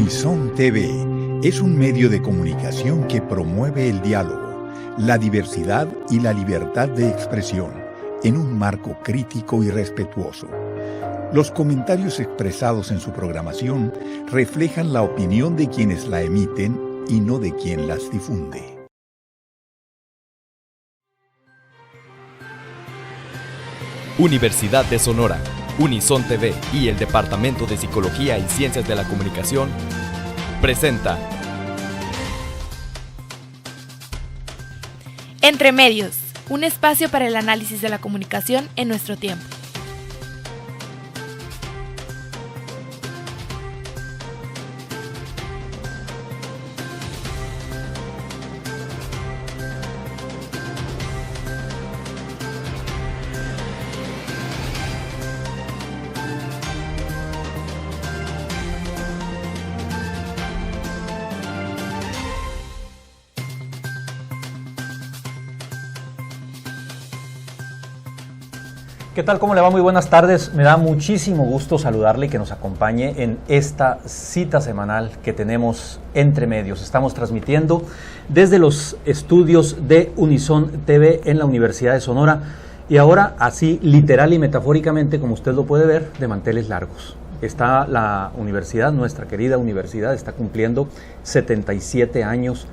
Unison TV es un medio de comunicación que promueve el diálogo, la diversidad y la libertad de expresión en un marco crítico y respetuoso. Los comentarios expresados en su programación reflejan la opinión de quienes la emiten y no de quien las difunde. Universidad de Sonora, Unison TV y el Departamento de Psicología y Ciencias de la Comunicación presenta Entre Medios, un espacio para el análisis de la comunicación en nuestro tiempo. ¿Qué tal? ¿Cómo le va? Muy buenas tardes. Me da muchísimo gusto saludarle y que nos acompañe en esta cita semanal que tenemos Entre Medios. Estamos transmitiendo desde los estudios de Unison TV en la Universidad de Sonora y ahora así literal y metafóricamente, como usted lo puede ver, de manteles largos. Está la universidad, nuestra querida universidad, está cumpliendo 77 años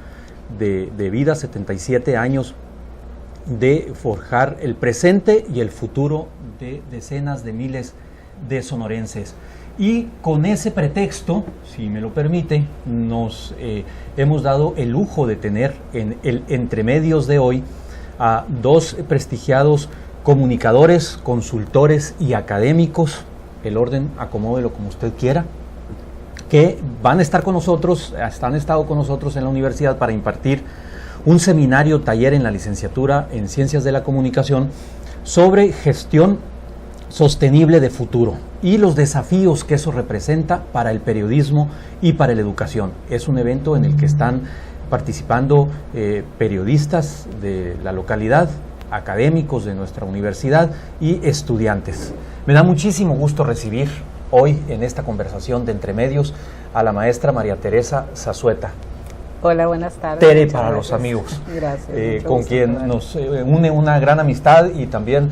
de vida, 77 años de forjar el presente y el futuro de decenas de miles de sonorenses. Y con ese pretexto, si me lo permite, nos hemos dado el lujo de tener en el Entre Medios de hoy a dos prestigiados comunicadores, consultores y académicos, el orden acomódelo como usted quiera, que van a estar con nosotros, han estado con nosotros en la universidad para impartir un seminario taller en la licenciatura en Ciencias de la Comunicación sobre gestión sostenible de futuro y los desafíos que eso representa para el periodismo y para la educación. Es un evento en el que están participando periodistas de la localidad, académicos de nuestra universidad y estudiantes. Me da muchísimo gusto recibir hoy en esta conversación de Entre Medios a la maestra María Teresa Zazueta. Hola, buenas tardes. Tere para los amigos. Gracias. Con quien nos une una gran amistad y también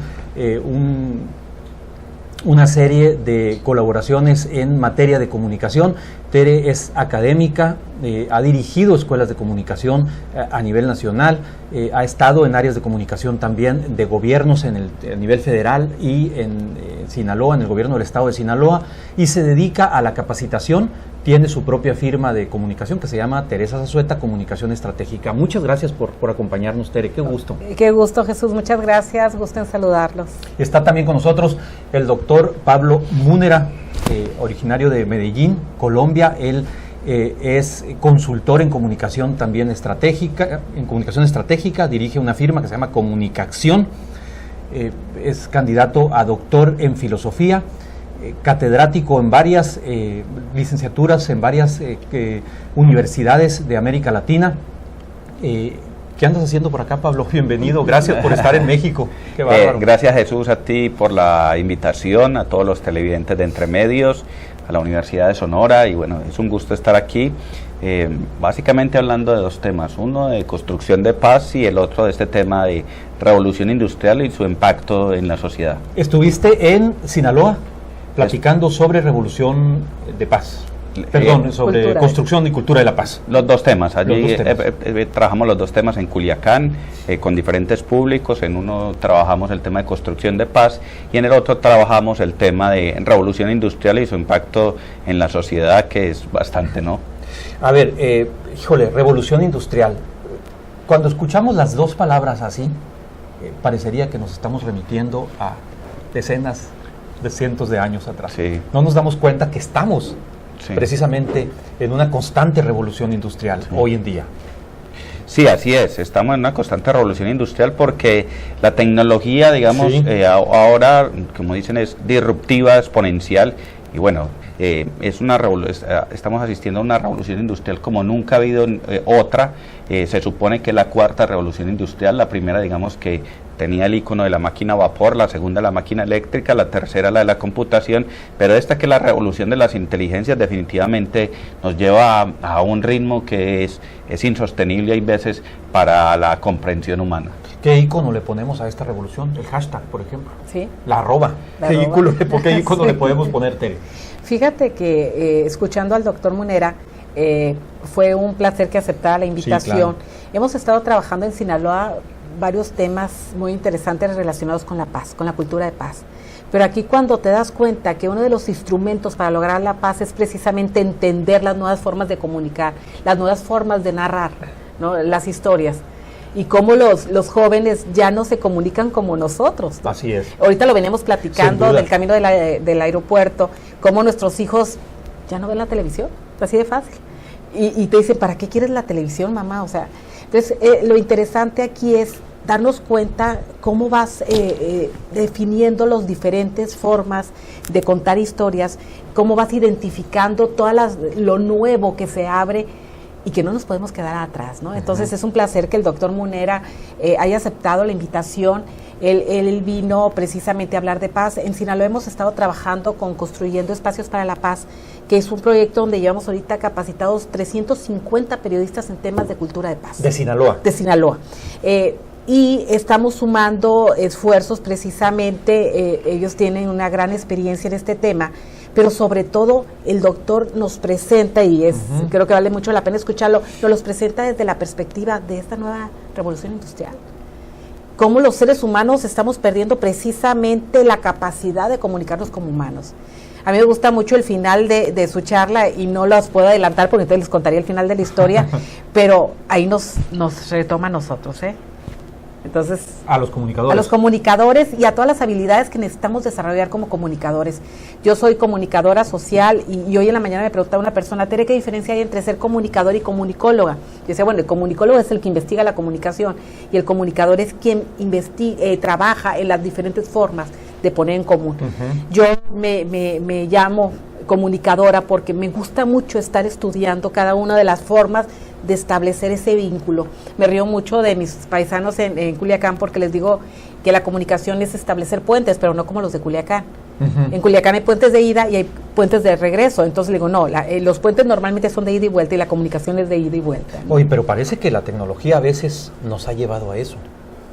una serie de colaboraciones en materia de comunicación. Tere es académica, ha dirigido escuelas de comunicación a nivel nacional, ha estado en áreas de comunicación también de gobiernos a nivel federal y en Sinaloa, en el gobierno del estado de Sinaloa, y se dedica a la capacitación. Tiene su propia firma de comunicación que se llama Teresa Zazueta Comunicación Estratégica. Muchas gracias por acompañarnos, Tere, qué gusto. Qué gusto, Jesús, muchas gracias, gusto en saludarlos. Está también con nosotros el doctor Pablo Múnera, originario de Medellín, Colombia. Él es consultor en comunicación también estratégica, dirige una firma que se llama Comunicación, es candidato a doctor en filosofía, catedrático en varias licenciaturas en varias universidades de América Latina. ¿Qué andas haciendo por acá, Pablo? Bienvenido, gracias por estar en México. Qué bárbaro. Gracias, Jesús, a ti por la invitación, a todos los televidentes de Entre Medios, a la Universidad de Sonora, y bueno, es un gusto estar aquí, básicamente hablando de dos temas, uno de construcción de paz y el otro de este tema de revolución industrial y su impacto en la sociedad. Estuviste en Sinaloa platicando sobre revolución de paz. Perdón, sobre construcción y cultura de la paz. Los dos temas, allí trabajamos los dos temas en Culiacán, con diferentes públicos. En uno trabajamos el tema de construcción de paz y en el otro trabajamos el tema de revolución industrial y su impacto en la sociedad, que es bastante, ¿no? A ver, revolución industrial. Cuando escuchamos las dos palabras así, parecería que nos estamos remitiendo a decenas de cientos de años atrás. Sí. No nos damos cuenta que estamos precisamente en una constante revolución industrial hoy en día. Sí, así es, estamos en una constante revolución industrial porque la tecnología, digamos, ahora, como dicen, es disruptiva, exponencial, y bueno, estamos asistiendo a una revolución industrial como nunca ha habido otra. Se supone que la cuarta revolución industrial, la primera, digamos, que tenía el icono de la máquina a vapor, la segunda la máquina eléctrica, la tercera la de la computación, pero esta que es la revolución de las inteligencias definitivamente nos lleva a un ritmo que es insostenible hay veces para la comprensión humana. ¿Qué icono le ponemos a esta revolución? El hashtag, por ejemplo. Sí. La arroba. ¿Qué icono le podemos poner, Tere? Fíjate que escuchando al doctor Munera, fue un placer que aceptara la invitación. Sí, claro. Hemos estado trabajando en Sinaloa varios temas muy interesantes relacionados con la paz, con la cultura de paz. Pero aquí cuando te das cuenta que uno de los instrumentos para lograr la paz es precisamente entender las nuevas formas de comunicar, las nuevas formas de narrar, ¿no? Las historias. Y cómo los jóvenes ya no se comunican como nosotros, ¿no? Así es. Ahorita lo veníamos platicando del camino del aeropuerto, cómo nuestros hijos ya no ven la televisión, así de fácil. Y te dicen, ¿para qué quieres la televisión, mamá? O sea, entonces lo interesante aquí es darnos cuenta cómo vas definiendo las diferentes formas de contar historias, cómo vas identificando lo nuevo que se abre y que no nos podemos quedar atrás, ¿no? Entonces es un placer que el doctor Munera haya aceptado la invitación. Él vino precisamente a hablar de paz. En Sinaloa hemos estado trabajando con Construyendo Espacios para la Paz, que es un proyecto donde llevamos ahorita capacitados 350 periodistas en temas de cultura de paz. De Sinaloa. De Sinaloa. Y estamos sumando esfuerzos precisamente, ellos tienen una gran experiencia en este tema, pero sobre todo el doctor nos presenta, y creo que vale mucho la pena escucharlo, nos los presenta desde la perspectiva de esta nueva revolución industrial. Cómo los seres humanos estamos perdiendo precisamente la capacidad de comunicarnos como humanos. A mí me gusta mucho el final de su charla y no las puedo adelantar porque entonces les contaría el final de la historia, pero ahí nos retoma a nosotros, Entonces, a los comunicadores. A los comunicadores y a todas las habilidades que necesitamos desarrollar como comunicadores. Yo soy comunicadora social y hoy en la mañana me preguntaba una persona, Tere, ¿qué diferencia hay entre ser comunicador y comunicóloga? Yo decía, bueno, el comunicólogo es el que investiga la comunicación y el comunicador es quien trabaja en las diferentes formas de poner en común. Yo me llamo comunicadora porque me gusta mucho estar estudiando cada una de las formas de establecer ese vínculo. Me río mucho de mis paisanos en Culiacán porque les digo que la comunicación es establecer puentes, pero no como los de Culiacán. En Culiacán hay puentes de ida y hay puentes de regreso, entonces le digo, no, los puentes normalmente son de ida y vuelta y la comunicación es de ida y vuelta, ¿no? Oye, pero parece que la tecnología a veces nos ha llevado a eso,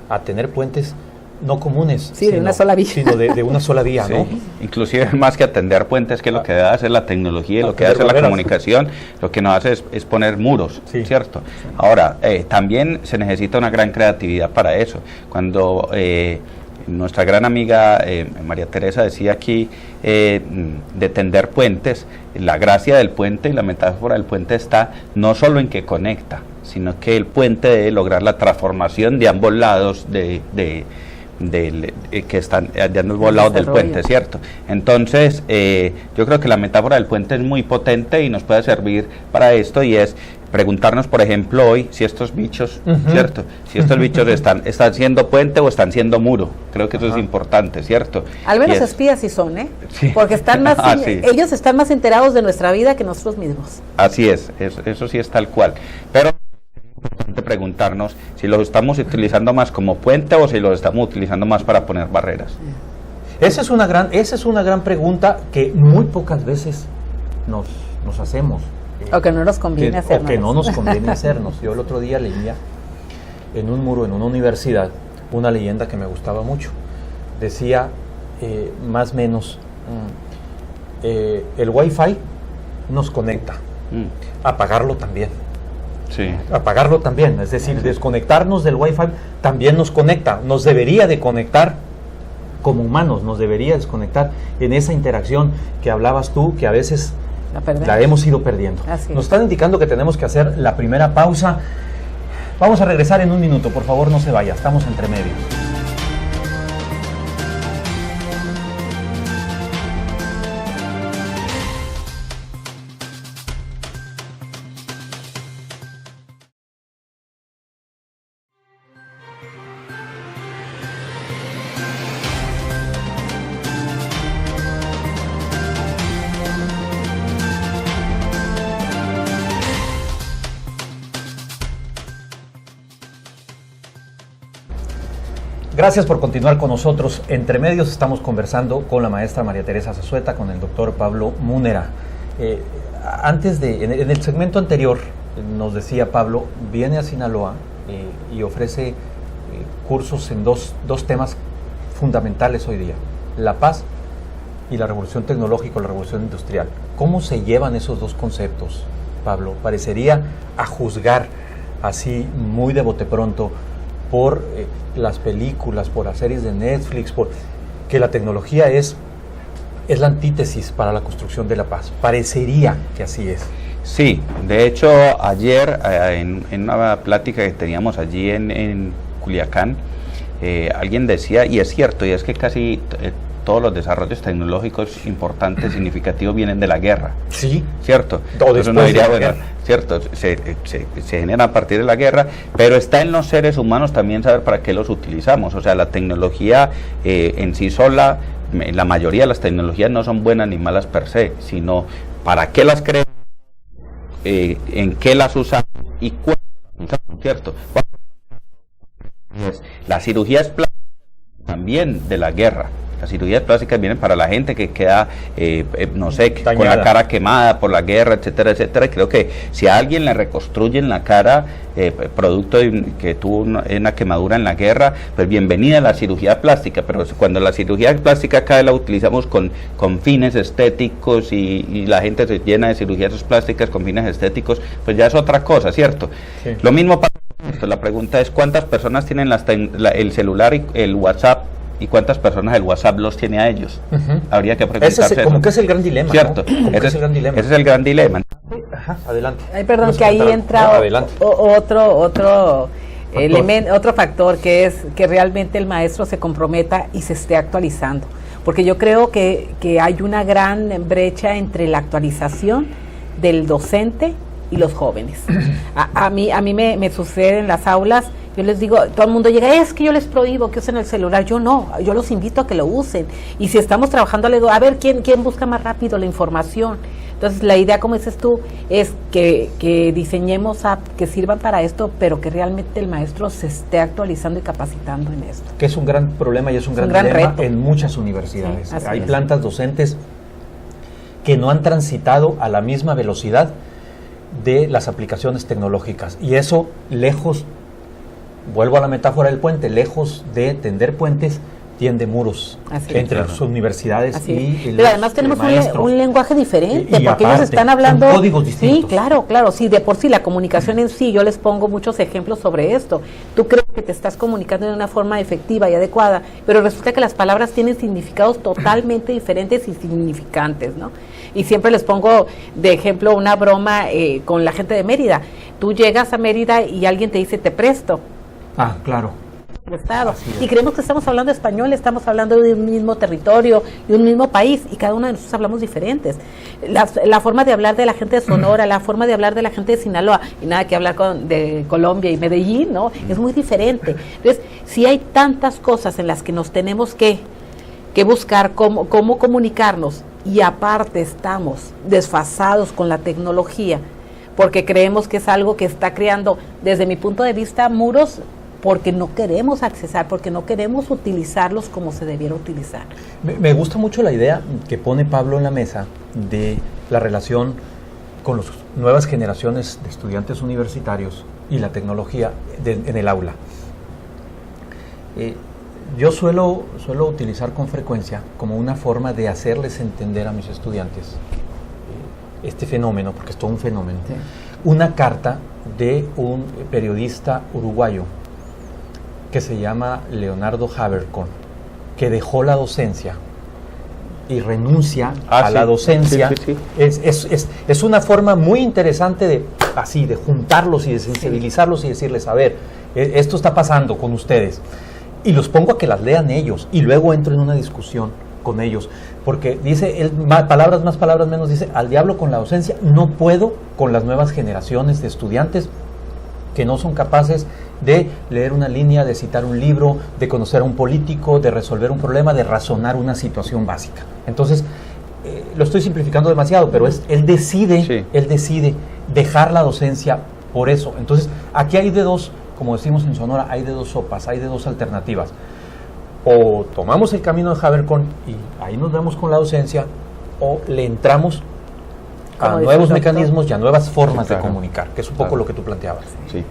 a tener puentes no comunes, sí, de una sola vía, sino de una sola vía, sí, ¿no? Inclusive más que atender puentes, que lo que hace la tecnología, lo que hace la comunicación, lo que nos hace es poner muros, sí, ¿cierto? Sí. Ahora, también se necesita una gran creatividad para eso. Cuando nuestra gran amiga María Teresa decía aquí de tender puentes, la gracia del puente y la metáfora del puente está no solo en que conecta, sino que el puente debe lograr la transformación de ambos lados que están de ambos lados del puente, ¿cierto? Entonces, yo creo que la metáfora del puente es muy potente y nos puede servir para esto, y es preguntarnos, por ejemplo, hoy, si estos bichos, ¿cierto? Si estos bichos están siendo puente o están siendo muro. Creo que eso es importante, ¿cierto? Al menos espías sí son, Sí. Porque están más, sí, ellos están más enterados de nuestra vida que nosotros mismos. Así es, eso sí es tal cual. Pero importante preguntarnos si los estamos utilizando más como puente o si los estamos utilizando más para poner barreras. Esa es una gran pregunta que muy pocas veces nos hacemos. O que no nos conviene hacernos. O que no nos conviene hacernos. Yo el otro día leía en un muro en una universidad una leyenda que me gustaba mucho. Decía más o menos el Wi-Fi nos conecta, apagarlo también. Sí. Apagarlo también, es decir, desconectarnos del Wi-Fi también nos conecta, nos debería de conectar como humanos, nos debería desconectar en esa interacción que hablabas tú, que a veces la hemos ido perdiendo. Nos están indicando que tenemos que hacer la primera pausa. Vamos a regresar en un minuto, por favor no se vaya, estamos entre medios. Gracias por continuar con nosotros. Entre medios estamos conversando con la maestra María Teresa Zazueta, con el doctor Pablo Múnera. En el segmento anterior nos decía Pablo, viene a Sinaloa y ofrece cursos en dos temas fundamentales hoy día: la paz y la revolución tecnológica, la revolución industrial. ¿Cómo se llevan esos dos conceptos, Pablo? Parecería, a juzgar así muy de bote pronto, por las películas, por las series de Netflix, por que la tecnología es la antítesis para la construcción de la paz. Parecería que así es. Sí, de hecho ayer en una plática que teníamos allí en Culiacán, alguien decía, y es cierto, y es que casi todos los desarrollos tecnológicos importantes, significativos, vienen de la guerra. Sí. ¿Cierto? Entonces uno diría, bueno, cierto, se genera a partir de la guerra, pero está en los seres humanos también saber para qué los utilizamos. O sea, la tecnología en sí sola, la mayoría de las tecnologías no son buenas ni malas per se, sino para qué las creamos, en qué las usamos y cuándo las usamos, ¿cierto? La cirugía es también de la guerra. Las cirugías plásticas vienen para la gente que queda, no sé, dañada, con la cara quemada por la guerra, etcétera, etcétera. Y creo que si a alguien le reconstruyen la cara, producto de que tuvo una quemadura en la guerra, pues bienvenida a la cirugía plástica. Pero cuando la cirugía plástica acá la utilizamos con fines estéticos y la gente se llena de cirugías plásticas con fines estéticos, pues ya es otra cosa, ¿cierto? Sí. Lo mismo pasa. La pregunta es, ¿cuántas personas tienen el celular y el WhatsApp? ¿Y cuántas personas el WhatsApp los tiene a ellos? Habría que preguntarse. Como que es el gran dilema, ¿cierto? ¿no? Ese es el gran dilema. Ese es el gran dilema. Ajá, adelante. Ay, perdón, que ahí entra otro elemento, otro factor, que es que realmente el maestro se comprometa y se esté actualizando. Porque yo creo que hay una gran brecha entre la actualización del docente y los jóvenes. A mí me sucede en las aulas. Yo les digo, todo el mundo llega, es que yo les prohíbo que usen el celular. Yo no, yo los invito a que lo usen. Y si estamos trabajando, les digo, a ver, ¿quién busca más rápido la información? Entonces, la idea, como dices tú, es que diseñemos apps que sirvan para esto, pero que realmente el maestro se esté actualizando y capacitando en esto. Que es un gran problema y es un gran dilema reto en muchas universidades. Sí, hay plantas docentes que no han transitado a la misma velocidad de las aplicaciones tecnológicas. Y eso, lejos, vuelvo a la metáfora del puente, lejos de tender puentes, tiende muros entre las universidades y pero además tenemos un lenguaje diferente, porque aparte, ellos están hablando con códigos distintos. Sí, claro, sí, de por sí la comunicación en sí, yo les pongo muchos ejemplos sobre esto. Tú crees que te estás comunicando de una forma efectiva y adecuada, pero resulta que las palabras tienen significados totalmente diferentes y significantes, ¿no? Y siempre les pongo de ejemplo una broma con la gente de Mérida. Tú llegas a Mérida y alguien te dice, te presto. Ah, claro. Estado. Y creemos que estamos hablando español, estamos hablando de un mismo territorio, de un mismo país, y cada uno de nosotros hablamos diferentes. La forma de hablar de la gente de Sonora, la forma de hablar de la gente de Sinaloa, y nada que hablar de Colombia y Medellín, ¿no? Es muy diferente. Entonces, si hay tantas cosas en las que nos tenemos que buscar cómo comunicarnos, y aparte estamos desfasados con la tecnología, porque creemos que es algo que está creando, desde mi punto de vista, muros, porque no queremos accesar, porque no queremos utilizarlos como se debiera utilizar. Me gusta mucho la idea que pone Pablo en la mesa de la relación con las nuevas generaciones de estudiantes universitarios y la tecnología en el aula. Yo suelo utilizar con frecuencia como una forma de hacerles entender a mis estudiantes este fenómeno, porque es todo un fenómeno, sí. Una carta de un periodista uruguayo que se llama Leonardo Habercorn, que dejó la docencia y renuncia a la docencia. Sí. Es una forma muy interesante de juntarlos y de sensibilizarlos y decirles, a ver, esto está pasando con ustedes. Y los pongo a que las lean ellos y luego entro en una discusión con ellos, porque dice él, palabras más, palabras menos, dice, al diablo con la docencia, no puedo con las nuevas generaciones de estudiantes que no son capaces de leer una línea, de citar un libro, de conocer a un político, de resolver un problema, de razonar una situación básica. Entonces, lo estoy simplificando demasiado, pero él decide dejar la docencia por eso. Entonces, aquí hay de dos, como decimos en Sonora, hay de dos sopas, hay de dos alternativas. o tomamos el camino de Havercorn y ahí nos vemos con la docencia, o le entramos a nuevos mecanismos y a nuevas formas de comunicar, que es un poco lo que tú planteabas. Sí,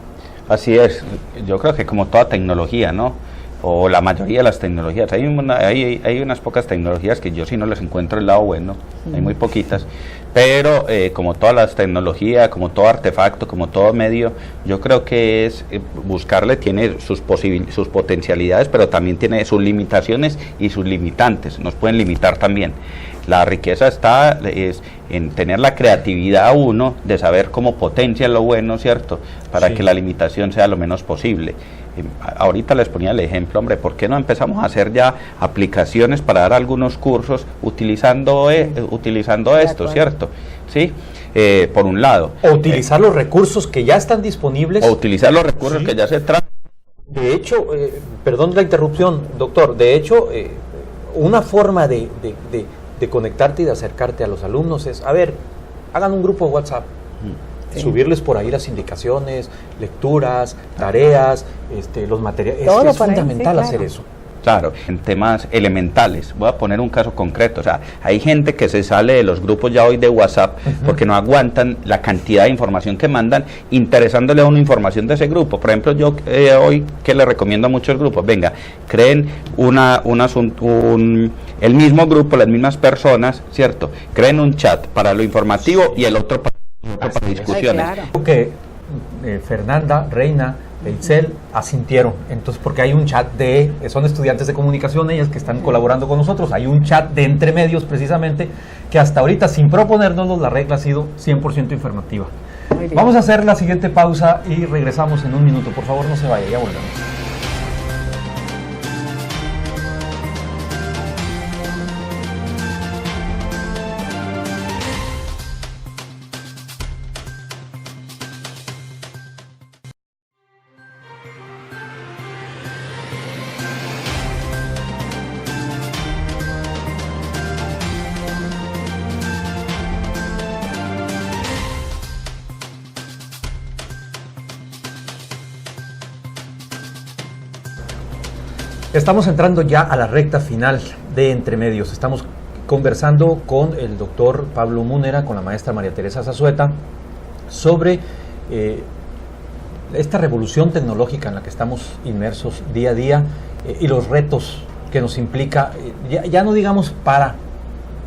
así es. Yo creo que como toda tecnología, ¿no? O la mayoría de las tecnologías, hay unas pocas tecnologías que yo sí no les encuentro el lado bueno, hay muy poquitas, pero como todas las tecnologías, como todo artefacto, como todo medio, yo creo que es buscarle, tiene sus potencialidades, pero también tiene sus limitaciones y sus limitantes, nos pueden limitar también. La riqueza está en tener la creatividad uno de saber cómo potencia lo bueno, ¿cierto? Para que la limitación sea lo menos posible. Ahorita les ponía el ejemplo, hombre, ¿por qué no empezamos a hacer ya aplicaciones para dar algunos cursos utilizando esto, ¿cierto? ¿Sí? Por un lado. O utilizar los recursos que ya están disponibles. O utilizar los recursos que ya se tratan. De hecho, perdón la interrupción, doctor, de hecho, una forma de conectarte y de acercarte a los alumnos es, a ver, hagan un grupo de WhatsApp. Sí. Subirles por ahí las indicaciones, lecturas, tareas, los materiales. Es fundamental hacer eso. Claro, en temas elementales. Voy a poner un caso concreto. O sea, hay gente que se sale de los grupos ya hoy de WhatsApp porque no aguantan la cantidad de información que mandan, interesándole a una información de ese grupo. Por ejemplo, yo hoy que le recomiendo a muchos grupos, venga, creen el mismo grupo, las mismas personas, ¿cierto? Creen un chat para lo informativo y el otro para discusiones. Ay, claro. Creo que Fernanda, Reina, Itzel asintieron, entonces porque hay un chat son estudiantes de comunicación ellas que están colaborando con nosotros, hay un chat de entre medios precisamente que hasta ahorita sin proponérnoslo la regla ha sido 100% informativa. Vamos a hacer la siguiente pausa y regresamos en un minuto, por favor no se vaya, ya volvemos. Estamos entrando ya a la recta final de Entre Medios. Estamos conversando con el doctor Pablo Múnera, con la maestra María Teresa Zazueta, sobre esta revolución tecnológica en la que estamos inmersos día a día y los retos que nos implica, ya no digamos para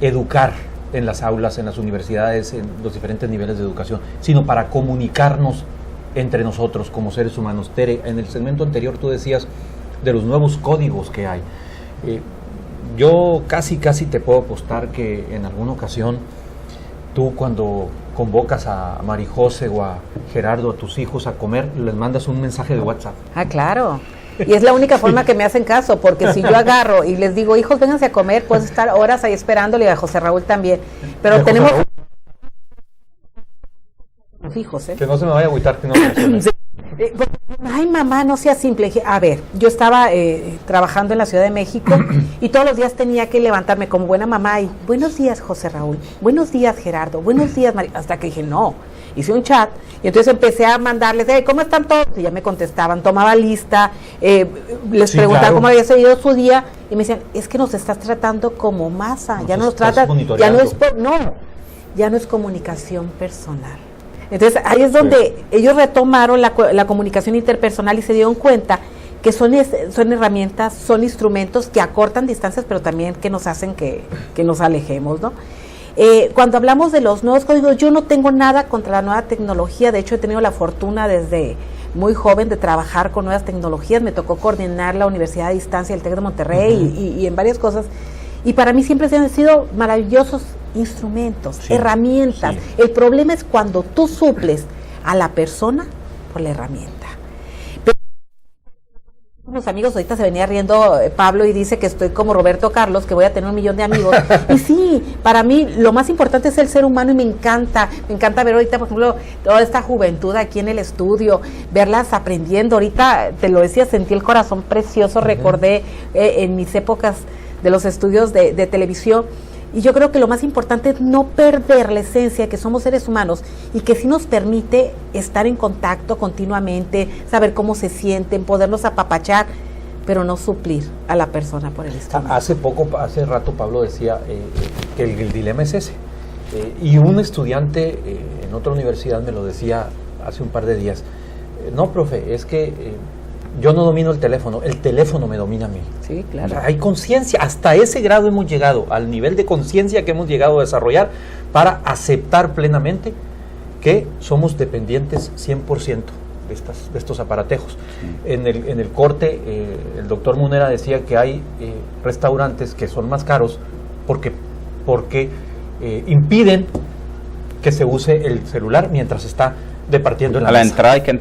educar en las aulas, en las universidades, en los diferentes niveles de educación, sino para comunicarnos entre nosotros como seres humanos. Tere, en el segmento anterior tú decías de los nuevos códigos que hay. Yo casi te puedo apostar que en alguna ocasión tú, cuando convocas a Marijose o a Gerardo, a tus hijos a comer, les mandas un mensaje de WhatsApp. Ah, claro. Y es la única forma que me hacen caso, porque si yo agarro y les digo, hijos, vénganse a comer, puedes estar horas ahí esperándole, y a José Raúl también. Pero tenemos hijos, que no se me vaya a agüitar que no funcione. Ay, mamá, no sea simple. A ver, yo estaba trabajando en la Ciudad de México y todos los días tenía que levantarme como buena mamá y buenos días, José Raúl, buenos días, Gerardo, buenos días, María. Hasta que dije, no, hice un chat y entonces empecé a mandarles, ¿cómo están todos? Y ya me contestaban, tomaba lista, les preguntaba cómo había seguido su día y me decían, es que nos estás tratando como masa, ya no nos tratan, ya no es comunicación personal. Entonces ahí es donde ellos retomaron la comunicación interpersonal y se dieron cuenta que son herramientas, son instrumentos que acortan distancias, pero también que nos hacen que nos alejemos, ¿no? Cuando hablamos de los nuevos códigos, yo no tengo nada contra la nueva tecnología. De hecho, he tenido la fortuna desde muy joven de trabajar con nuevas tecnologías. Me tocó coordinar la Universidad a Distancia del TEC de Monterrey y en varias cosas. Y para mí siempre han sido maravillosos instrumentos, herramientas. El problema es cuando tú suples a la persona por la herramienta. Unos amigos, ahorita se venía riendo Pablo y dice que estoy como Roberto Carlos, que voy a tener 1 millón de amigos. Y sí, para mí lo más importante es el ser humano y me encanta ver ahorita, por ejemplo, toda esta juventud aquí en el estudio, verlas aprendiendo. Ahorita, te lo decía, sentí el corazón precioso, recordé en mis épocas de los estudios de televisión. Y yo creo que lo más importante es no perder la esencia, que somos seres humanos y que sí nos permite estar en contacto continuamente, saber cómo se sienten, poderlos apapachar, pero no suplir a la persona por el instrumento. Hace rato Pablo decía que el dilema es ese. Y un estudiante en otra universidad me lo decía hace un par de días. No, profe, es que yo no domino el teléfono me domina a mí. Sí, claro. O sea, hay conciencia, hasta ese grado hemos llegado, al nivel de conciencia que hemos llegado a desarrollar para aceptar plenamente que somos dependientes 100% de estos aparatejos. Sí. En el corte, el doctor Munera decía que hay restaurantes que son más caros porque impiden que se use el celular mientras está departiendo en la mesa. Hay que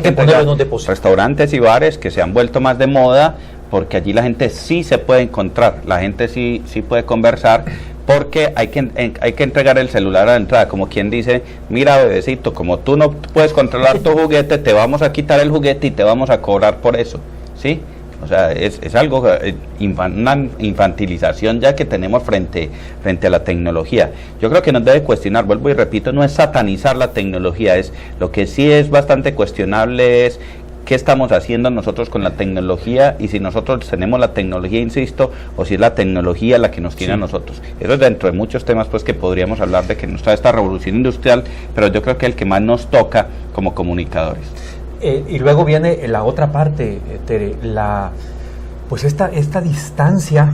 entregar en un depósito. Restaurantes y bares que se han vuelto más de moda, porque allí la gente sí se puede encontrar, la gente sí puede conversar, porque hay que entregar el celular a la entrada, como quien dice, mira bebecito, como tú no puedes controlar tu juguete, te vamos a quitar el juguete y te vamos a cobrar por eso, ¿sí? O sea, es algo, una infantilización ya que tenemos frente a la tecnología. Yo creo que nos debe cuestionar, vuelvo y repito, no es satanizar la tecnología, es lo que sí es bastante cuestionable es qué estamos haciendo nosotros con la tecnología y si nosotros tenemos la tecnología, insisto, o si es la tecnología la que nos tiene a nosotros. Eso es dentro de muchos temas pues que podríamos hablar de que nos trae esta revolución industrial, pero yo creo que el que más nos toca como comunicadores. Y luego viene la otra parte, Tere, pues esta distancia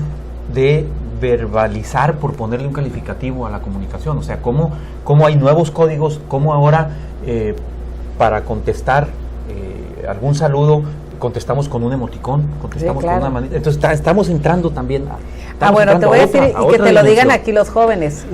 de verbalizar, por ponerle un calificativo a la comunicación. O sea, cómo hay nuevos códigos, cómo ahora para contestar algún saludo contestamos con un emoticón, contestamos con una manita. Entonces estamos entrando también bueno, te voy a decir, y que te lo digan aquí los jóvenes,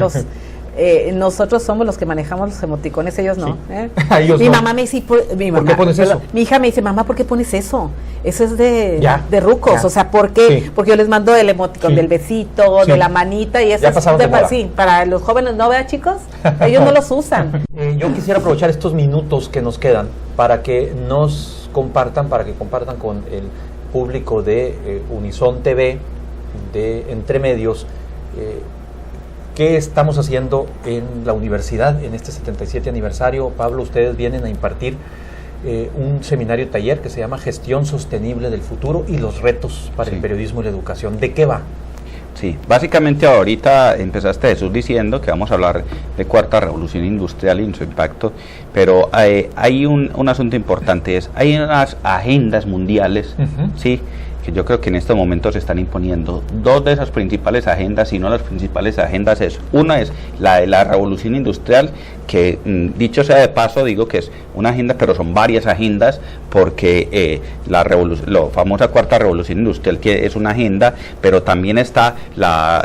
nosotros somos los que manejamos los emoticones, ellos no. Sí. Mi mamá me dice, ¿por qué pones eso? Mi hija me dice, mamá, ¿por qué pones eso? Eso es de rucos, ya. O sea, ¿por qué? Sí. Porque yo les mando el emoticón del besito, de la manita, y eso es para los jóvenes, ¿no, vea, chicos? Ellos no los usan. Yo quisiera aprovechar estos minutos que nos quedan para que nos compartan, con el público de Unison TV, de Entre Medios, ¿qué estamos haciendo en la universidad en este 77 aniversario? Pablo, ustedes vienen a impartir un seminario taller que se llama Gestión Sostenible del Futuro y los retos para el periodismo y la educación. ¿De qué va? Sí, básicamente ahorita empezaste, Jesús, diciendo que vamos a hablar de cuarta revolución industrial y su impacto, pero hay un asunto importante, hay unas agendas mundiales, ¿sí?, que yo creo que en estos momentos se están imponiendo. Dos de esas principales agendas, si no las principales agendas, una es la de la revolución industrial, que dicho sea de paso, digo que es una agenda, pero son varias agendas, porque la famosa cuarta revolución industrial, que es una agenda, pero también está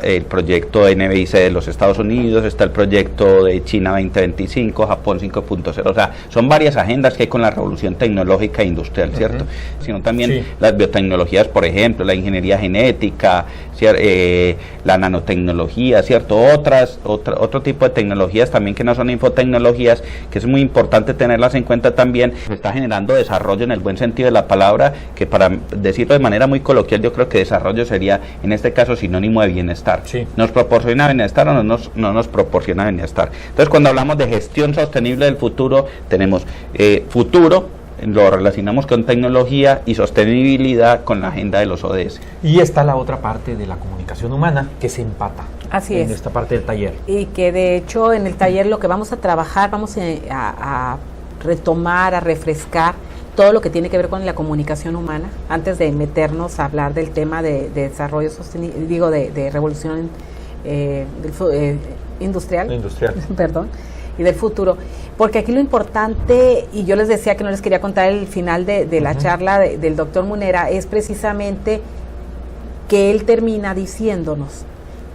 el proyecto de NBIC de los Estados Unidos, está el proyecto de China 2025, Japón 5.0, o sea, son varias agendas que hay con la revolución tecnológica e industrial, ¿cierto? Sino también las biotecnologías, por ejemplo, la ingeniería genética, la nanotecnología, ¿cierto? Otro tipo de tecnologías también que no son infotecnologías, que es muy importante tenerlas en cuenta también. Se está generando desarrollo en el buen sentido de la palabra, que para decirlo de manera muy coloquial, yo creo que desarrollo sería, en este caso, sinónimo de bienestar. Sí. ¿Nos proporciona bienestar o no nos proporciona bienestar? Entonces, cuando hablamos de gestión sostenible del futuro, tenemos futuro, lo relacionamos con tecnología, y sostenibilidad con la agenda de los ODS. Y está la otra parte de la comunicación humana que se empata. Así es. En esta parte del taller. Y que de hecho en el taller lo que vamos a trabajar, vamos a retomar, a refrescar todo lo que tiene que ver con la comunicación humana, antes de meternos a hablar del tema de desarrollo sostenible, de revolución industrial. Perdón. Y del futuro, porque aquí lo importante, y yo les decía que no les quería contar el final de la charla del doctor Munera, es precisamente que él termina diciéndonos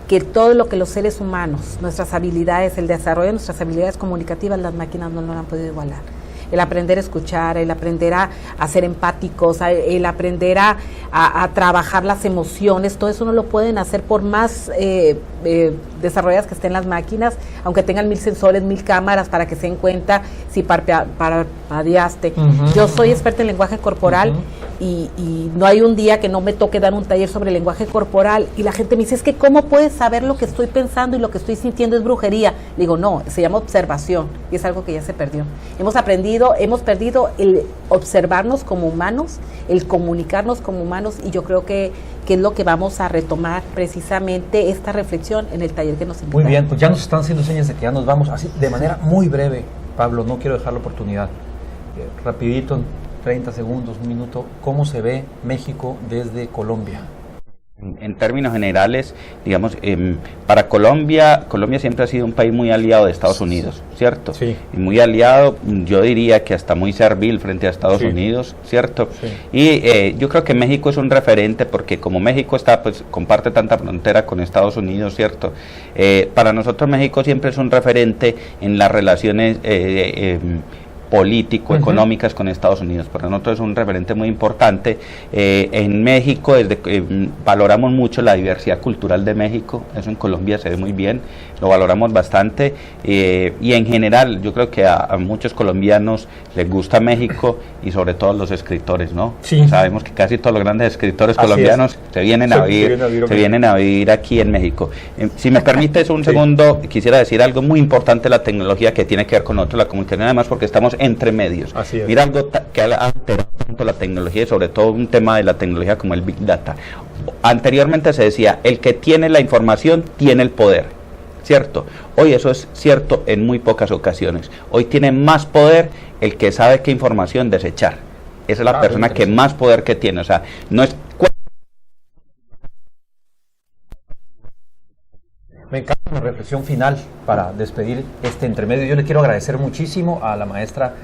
que todo lo que los seres humanos, nuestras habilidades, el desarrollo de nuestras habilidades comunicativas, las máquinas no lo han podido igualar. El aprender a escuchar, el aprender a ser empáticos, el aprender a trabajar las emociones, todo eso no lo pueden hacer por más desarrolladas que estén las máquinas, aunque tengan 1000 sensores, 1000 cámaras para que se den cuenta si parpadeaste. Yo soy experta en lenguaje corporal, y no hay un día que no me toque dar un taller sobre lenguaje corporal y la gente me dice, es que ¿cómo puedes saber lo que estoy pensando y lo que estoy sintiendo es brujería? Le digo, no, se llama observación y es algo que ya se perdió. Hemos perdido el observarnos como humanos, el comunicarnos como humanos, y yo creo que es lo que vamos a retomar precisamente esta reflexión en el taller que nos invitaron. Muy bien, pues ya nos están haciendo señas de que ya nos vamos, así de manera muy breve, Pablo, no quiero dejar la oportunidad. Rapidito, en 30 segundos, un minuto, ¿cómo se ve México desde Colombia? En términos generales, digamos, para Colombia siempre ha sido un país muy aliado de Estados Unidos, ¿cierto? Sí. Y muy aliado, yo diría que hasta muy servil frente a Estados Unidos, ¿cierto? Sí. Y yo creo que México es un referente porque como México está, pues comparte tanta frontera con Estados Unidos, ¿cierto? Para nosotros México siempre es un referente en las relaciones político-económicas con Estados Unidos. Para nosotros es un referente muy importante. En México valoramos mucho la diversidad cultural de México, eso en Colombia se ve muy bien, lo valoramos bastante, y en general yo creo que a muchos colombianos les gusta México y sobre todo los escritores, ¿no? Sí. Sabemos que casi todos los grandes escritores colombianos se vienen a vivir aquí en México. Si me permites un segundo, quisiera decir algo muy importante de la tecnología que tiene que ver con nosotros, la comunicación, además porque estamos entre medios. Así es. Mira algo que ha alterado tanto la tecnología y sobre todo un tema de la tecnología como el Big Data. Anteriormente se decía, el que tiene la información tiene el poder, ¿cierto? Hoy eso es cierto en muy pocas ocasiones. Hoy tiene más poder el que sabe qué información desechar. Esa es la persona que más poder que tiene. O sea, no es... Me encanta una reflexión final para despedir este entremedio. Yo le quiero agradecer muchísimo a la maestra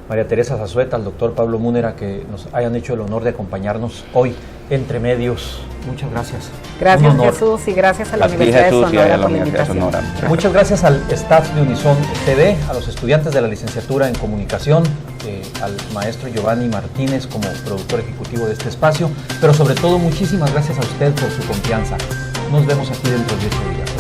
María Teresa Zazueta, al doctor Pablo Múnera, que nos hayan hecho el honor de acompañarnos hoy entre medios. Muchas gracias. Gracias, Jesús, y gracias a la Universidad de Sonora por la invitación. Muchas gracias al staff de Unison TV, a los estudiantes de la licenciatura en comunicación, al maestro Giovanni Martínez como productor ejecutivo de este espacio, pero sobre todo muchísimas gracias a usted por su confianza. Nos vemos aquí dentro de 10 días.